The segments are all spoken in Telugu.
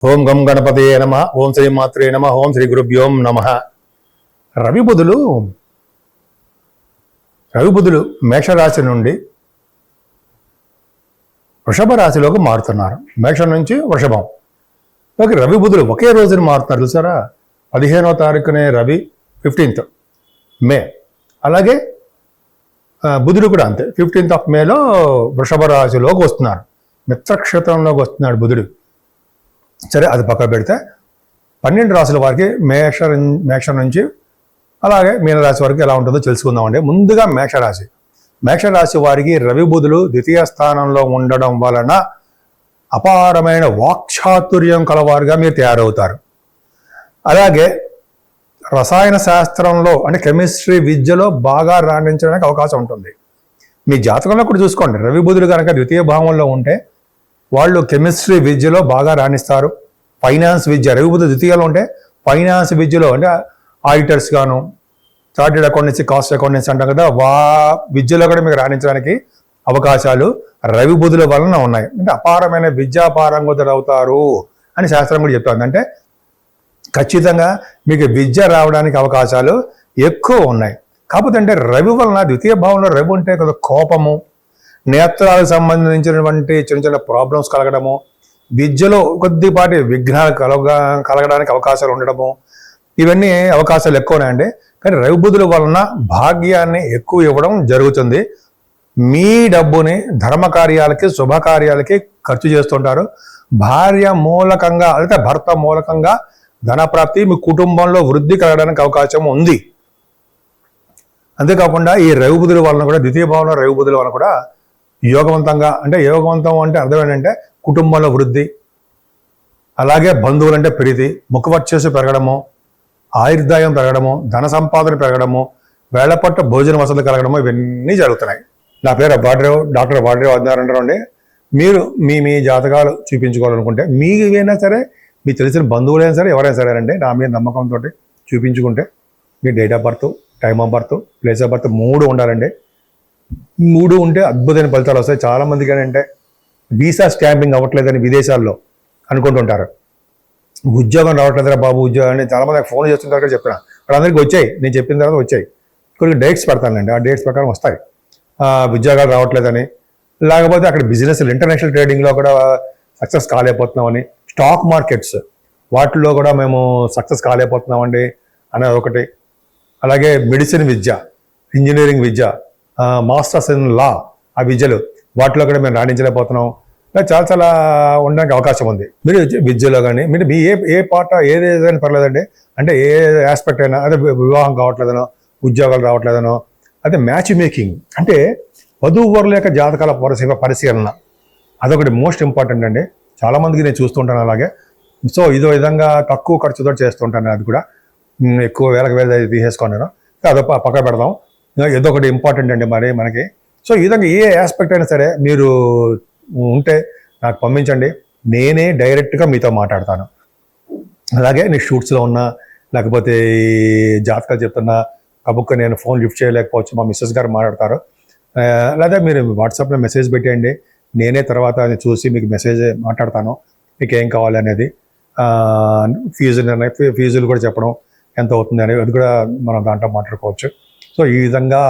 ఓం గం గణపతయే నమ. ఓం శ్రీ మాత్రే నమ. ఓం శ్రీ గురుభ్యోం నమ. రవి బుధులు మేషరాశి నుండి వృషభ రాశిలోకి మారుతున్నారు. మేషం నుంచి వృషభం ఓకే. రవి బుధులు ఒకే రోజున మారుతున్నారు చూసారా. 15వ తారీఖునే రవి, 15th మే. అలాగే బుధుడు కూడా అంతే, 15th of మేలో వృషభ రాశిలోకి వస్తున్నారు. మిత్రక్షేత్రంలోకి వస్తున్నాడు బుధుడు. సరే, అది పక్క పెడితే 12 రాశుల వారికి మేషం నుంచి అలాగే మీనరాశి వరకు ఎలా ఉంటుందో తెలుసుకుందామండి. ముందుగా మేషరాశి వారికి రవి బుధులు ద్వితీయ స్థానంలో ఉండడం వలన అపారమైన వాక్చాతుర్యం కలవారుగా మీరు తయారవుతారు. అలాగే రసాయన శాస్త్రంలో అంటే కెమిస్ట్రీ విద్యలో బాగా రాణించడానికి అవకాశం ఉంటుంది. మీ జాతకంలో కూడా చూసుకోండి, రవి బుధులు కనుక ద్వితీయ భావంలో ఉంటే వాళ్ళు కెమిస్ట్రీ విద్యలో బాగా రాణిస్తారు. ఫైనాన్స్ విద్య, రవి బుధులు ద్వితీయంలో ఉంటే ఫైనాన్స్ విద్యలో అంటే ఆడిటర్స్ గాను, చార్టెడ్ అకౌంటెన్సీ, కాస్ట్ అకౌంటెన్సీ అంటాం కదా, విద్యలో కూడా మీకు రాణించడానికి అవకాశాలు రవి బుధుల వలన ఉన్నాయి. అంటే అపారమైన విద్యాపారంగతులు అవుతారు అని శాస్త్రం కూడా చెప్తుంది. అంటే ఖచ్చితంగా మీకు విద్య రావడానికి అవకాశాలు ఎక్కువ ఉన్నాయి. కాకపోతే అంటే రవి వలన ద్వితీయ భావంలో రవి ఉంటే కదా కోపము, నేత్రాలకు సంబంధించినటువంటి చిన్న చిన్న ప్రాబ్లమ్స్ కలగడము, విద్యలో కొద్దిపాటి విఘ్నాలు కలగడానికి అవకాశాలు ఉండడము, ఇవన్నీ అవకాశాలు ఎక్కువనాయండి. కానీ రవి బుధుల వలన భాగ్యాన్ని ఎక్కువ ఇవ్వడం జరుగుతుంది. మీ డబ్బుని ధర్మకార్యాలకి, శుభకార్యాలకి ఖర్చు చేస్తుంటారు. భార్య మూలకంగా లేదా భర్త మూలకంగా ధనప్రాప్తి, మీ కుటుంబంలో వృద్ధి కలగడానికి అవకాశం ఉంది. అంతేకాకుండా ఈ రవి బుధుల వలన కూడా ద్వితీయ భావంలో రవి బుధుల వలన కూడా యోగవంతం అంటే అర్థం ఏంటంటే కుటుంబంలో వృద్ధి, అలాగే బంధువులంటే ప్రీతి, ముఖవర్చస్సు పెరగడము, ఆయుర్దాయం పెరగడము, ధన సంపాదన పెరగడము, వేళపట్టు భోజన వసతులు కలగడము, ఇవన్నీ జరుగుతున్నాయి. నా పేరు డాక్టర్ వాడ్రేవ్ ఆదినారాయణరావు అండి. మీరు మీ జాతకాలు చూపించుకోవాలనుకుంటే మీకైనా సరే, మీకు తెలిసిన బంధువులైనా సరే, ఎవరైనా సరే అండి, నా మీద నమ్మకంతో చూపించుకుంటే మీ date of birth, time of birth, place of birth 3 ఉండాలండి. 3 ఉంటే అద్భుతమైన ఫలితాలు వస్తాయి. చాలామందికి ఏంటంటే వీసా స్టాంపింగ్ అవ్వట్లేదని విదేశాల్లో అనుకుంటుంటారు. ఉద్యోగం రావట్లేదురా బాబు ఉద్యోగం అని చాలామంది ఫోన్ చేస్తుంటారు కదా. చెప్పిన వాళ్ళందరికీ వచ్చాయి, నేను చెప్పిన తర్వాత వచ్చాయి. కొన్ని డేట్స్ పెడతానండి, ఆ డేట్స్ ప్రకారం వస్తాయి. ఉద్యోగాలు రావట్లేదని, లేకపోతే అక్కడ బిజినెస్ ఇంటర్నేషనల్ ట్రేడింగ్లో కూడా సక్సెస్ కాలేకపోతున్నామని, స్టాక్ మార్కెట్స్ వాటిల్లో కూడా మేము సక్సెస్ కాలేకపోతున్నామండి అనేది ఒకటి. అలాగే medicine Vidya, engineering Vidya, masters in law, ఆ విద్యలు వాటిలో కూడా మేము రాణించలేకపోతున్నాం. చాలా ఉండడానికి అవకాశం ఉంది. మీరు విద్యలో కానీ మీరు మీ ఏ పాట ఏదైనా పర్లేదండి. అంటే ఏ ఆస్పెక్ట్ అయినా, అదే వివాహం కావట్లేదనో, ఉద్యోగాలు రావట్లేదనో, అదే మ్యాచ్ మేకింగ్ అంటే వధూవరుల యొక్క జాతకాల పరిశీలన, అదొకటి మోస్ట్ ఇంపార్టెంట్ అండి. చాలామందికి నేను చూస్తుంటాను అలాగే. సో ఇదో విధంగా తక్కువ ఖర్చుతో చేస్తుంటాను. అది కూడా ఎక్కువ వేల తీసేసుకున్నాను, అదో పక్క పెడదాం. ఏదో ఒకటి ఇంపార్టెంట్ అండి మరి మనకి. సో ఈ విధంగా ఏ ఆస్పెక్ట్ అయినా సరే మీరు ఉంటే నాకు పంపించండి, నేనే డైరెక్ట్గా మీతో మాట్లాడతాను. అలాగే నీ షూట్స్లో ఉన్నా, లేకపోతే జాతకాలు చెప్తున్నా కబుక్క నేను ఫోన్ లిఫ్ట్ చేయలేకపోవచ్చు, మా మిస్సెస్ గారు మాట్లాడతారు. లేదా మీరు వాట్సాప్లో మెసేజ్ పెట్టేయండి, నేనే తర్వాత చూసి మీకు మెసేజ్ మాట్లాడతాను, మీకు ఏం కావాలి అనేది. ఫీజులు కూడా చెప్పడం ఎంత అవుతుంది అనేది, అది కూడా మనం దాంట్లో మాట్లాడుకోవచ్చు. సో ఈ విధంగా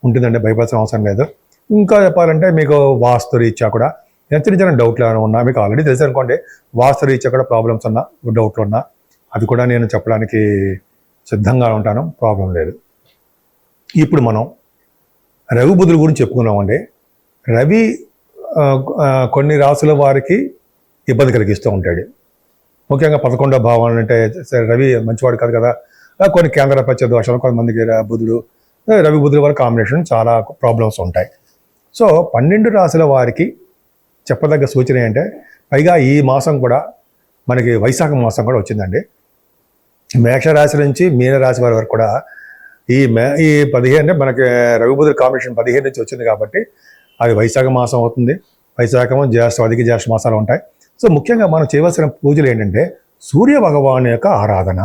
ఉంటుందండి, భయపడాల్సిన అవసరం లేదు. ఇంకా చెప్పాలంటే మీకు వాస్తు రీత్యా కూడా చిన్న చిన్న డౌట్లు ఏమైనా ఉన్నా, మీకు ఆల్రెడీ తెలుసు అనుకోండి, వాస్తు రీత్యా కూడా ప్రాబ్లమ్స్ ఉన్నా, డౌట్లు ఉన్నా, అది కూడా నేను చెప్పడానికి సిద్ధంగా ఉంటాను, ప్రాబ్లం లేదు. ఇప్పుడు మనం రవి బుధుల గురించి చెప్పుకున్నామండి. రవి కొన్ని రాసుల వారికి ఇబ్బంది కలిగిస్తూ ఉంటాడు. ముఖ్యంగా 11వ భావం అంటే రవి మంచివాడు కాదు కదా, కొన్ని కేంద్రపత్య దోషాలు, కొంతమందికి రవి బుధుల వారి కాంబినేషన్ చాలా ప్రాబ్లమ్స్ ఉంటాయి. సో 12 రాశుల వారికి చెప్పదగ్గ సూచన ఏంటంటే, పైగా ఈ మాసం కూడా మనకి వైశాఖ మాసం కూడా వచ్చిందండి. మేషరాశి నుంచి మీనరాశి వారి వరకు కూడా ఈ 15 అంటే మనకి రవి బుధుల కాంబినేషన్ 15 నుంచి వచ్చింది కాబట్టి అది వైశాఖ మాసం అవుతుంది. వైశాఖము, జ్యేష్ఠ, అధిక జ్యేష్ఠ మాసాలు ఉంటాయి. సో ముఖ్యంగా మనం చేయవలసిన పూజలు ఏంటంటే సూర్య భగవాను యొక్క ఆరాధన.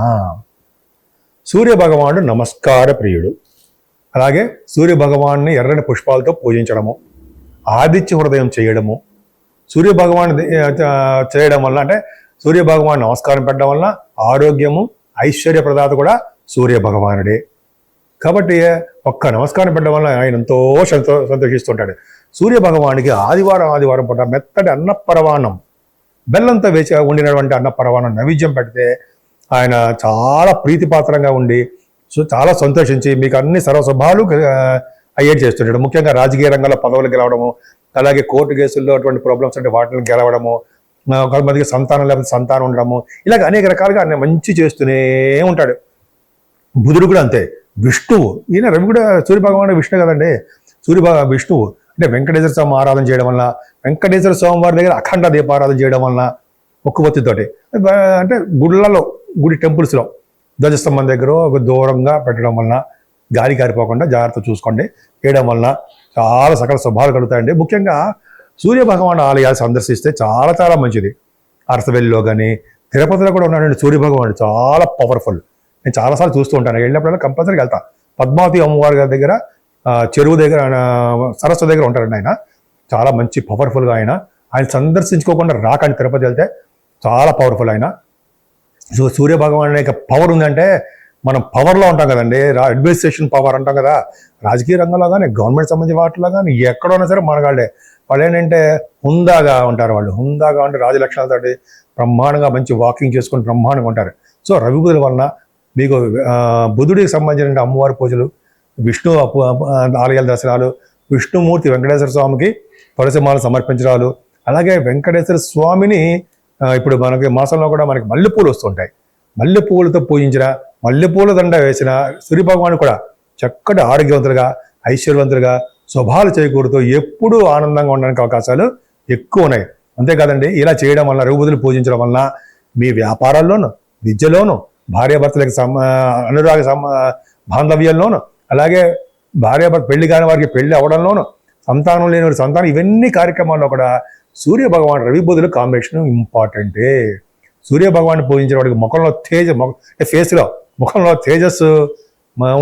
సూర్య భగవానుడు నమస్కార ప్రియుడు. అలాగే సూర్య భగవాన్ని ఎర్రని పుష్పాలతో పూజించడము, ఆదిత్య హృదయం చేయడము, సూర్య భగవాన్ చేయడం వల్ల అంటే సూర్య భగవాన్ నమస్కారం పెట్టడం వలన ఆరోగ్యము ఐశ్వర్య ప్రదాత కూడా సూర్య భగవానుడే. కాబట్టి ఒక్క నమస్కారం పెట్టడం వల్ల ఆయన ఎంతో సంతోషిస్తుంటాడు. సూర్య భగవానికి ఆదివారం పూట మెత్తటి అన్నపరవాణం, బెల్లంతో వేసి ఉండినటువంటి అన్నపరవాణం నైవేద్యం పెడితే ఆయన చాలా ప్రీతిపాత్రంగా ఉండి చాలా సంతోషించి మీకు అన్ని సర్వస్వభావాలు అయ్యేది చేస్తుంటాడు. ముఖ్యంగా రాజకీయ రంగంలో పదవులు గెలవడము, అలాగే కోర్టు కేసుల్లో అటువంటి ప్రాబ్లమ్స్ అంటే వాటిని గెలవడము, కొంతమందికి సంతానం లేకపోతే సంతానం ఉండడము, ఇలాగ అనేక రకాలుగా ఆయన మంచి చేస్తూనే ఉంటాడు. బుధుడు కూడా అంతే. విష్ణువు, ఈయన రవి కూడా సూర్య భగవానుడు విష్ణు కదండి. విష్ణువు అంటే వెంకటేశ్వర స్వామి ఆరాధన చేయడం వలన, వెంకటేశ్వర స్వామి వారి దగ్గర అఖండ దీపారాధన చేయడం వలన, ఒక్కబొత్తితోటి అంటే గుడి టెంపుల్స్లో ధ్వజస్తంభం దగ్గర ఒక దూరంగా పెట్టడం వలన, గాలి కారిపోకుండా జాగ్రత్త చూసుకోండి, చేయడం వలన చాలా సకల శుభాలు కలుగుతాయండి. ముఖ్యంగా సూర్య భగవాన్ ఆలయాలు సందర్శిస్తే చాలా చాలా మంచిది. అరసవెల్లిలో కానీ తిరుపతిలో కూడా ఉన్నాడండి సూర్య భగవానుడు, చాలా పవర్ఫుల్. నేను చాలాసార్లు చూస్తూ ఉంటాను, వెళ్ళినప్పుడల్లా కంపల్సరీగా వెళ్తాను. పద్మావతి అమ్మవారి గారి దగ్గర చెరువు దగ్గర సరస్సు దగ్గర ఉంటారండి ఆయన, చాలా మంచి పవర్ఫుల్గా ఆయన సందర్శించుకోకుండా రాకండి. తిరుపతి వెళ్తే చాలా పవర్ఫుల్ ఆయన. సో సూర్య భగవాన్ యొక్క పవర్ ఉందంటే మనం పవర్లో ఉంటాం కదండి, అడ్మినిస్ట్రేషన్ పవర్ అంటాం కదా, రాజకీయ రంగంలో కానీ గవర్నమెంట్ సంబంధించిన వాటిలో కానీ ఎక్కడైనా సరే మనగాళ్ళే. వాళ్ళు ఏంటంటే హుందాగా ఉంటారు, వాళ్ళు హుందాగా ఉంటే రాజలక్షణాలతోటి బ్రహ్మాండంగా మంచి వాకింగ్ చేసుకుని బ్రహ్మాండంగా ఉంటారు. సో రవి బుధుల వలన మీకు బుధుడికి సంబంధించిన అమ్మవారి పూజలు, విష్ణు ఆలయాల దర్శనాలు, విష్ణుమూర్తి వెంకటేశ్వర స్వామికి తులసిమాలు సమర్పించడాలు, అలాగే వెంకటేశ్వర స్వామిని ఇప్పుడు మనకి మాసంలో కూడా మనకి మల్లెపూలు వస్తుంటాయి, మల్లెపూలతో పూజించిన, మల్లెపూల దండ వేసిన సూర్య భగవాను కూడా చక్కటి ఆరోగ్యవంతులుగా ఐశ్వర్యవంతులుగా శుభాలు చేకూరుతూ ఎప్పుడూ ఆనందంగా ఉండడానికి అవకాశాలు ఎక్కువ ఉన్నాయి. అంతేకాదండి, ఇలా చేయడం వల్ల రవి బుధులు పూజించడం వలన మీ వ్యాపారాల్లోనూ, విద్యలోనూ, భార్యాభర్తలకు అనురాగ బాంధవ్యంలోనూ, అలాగే భార్యాభర్త పెళ్లి కాని వారికి పెళ్లి అవడంలోనూ, సంతానం లేని వారి సంతానం, ఇవన్నీ కార్యక్రమాల్లో కూడా సూర్య భగవాన్ రవి బుధుల కాంబినేషన్ ఇంపార్టెంటే. సూర్య భగవాన్ని పూజించిన వాడికి ముఖంలో ఫేస్లో ముఖంలో తేజస్సు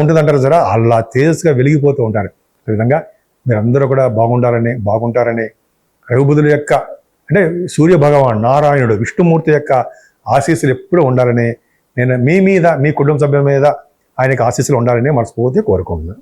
ఉంటుందంటారు సరే, అలా తేజస్సుగా వెలిగిపోతూ ఉంటారు. ఈ విధంగా మీరందరూ కూడా బాగుంటారని రవి బుధుల యొక్క అంటే సూర్య భగవాన్ నారాయణుడు విష్ణుమూర్తి యొక్క ఆశీస్సులు ఎప్పుడూ ఉండాలని, నేను మీ మీద మీ కుటుంబ సభ్యుల మీద ఆయనకు ఆశీస్సులు ఉండాలని మనస్ఫూర్తిగా కోరుకుంటున్నాను.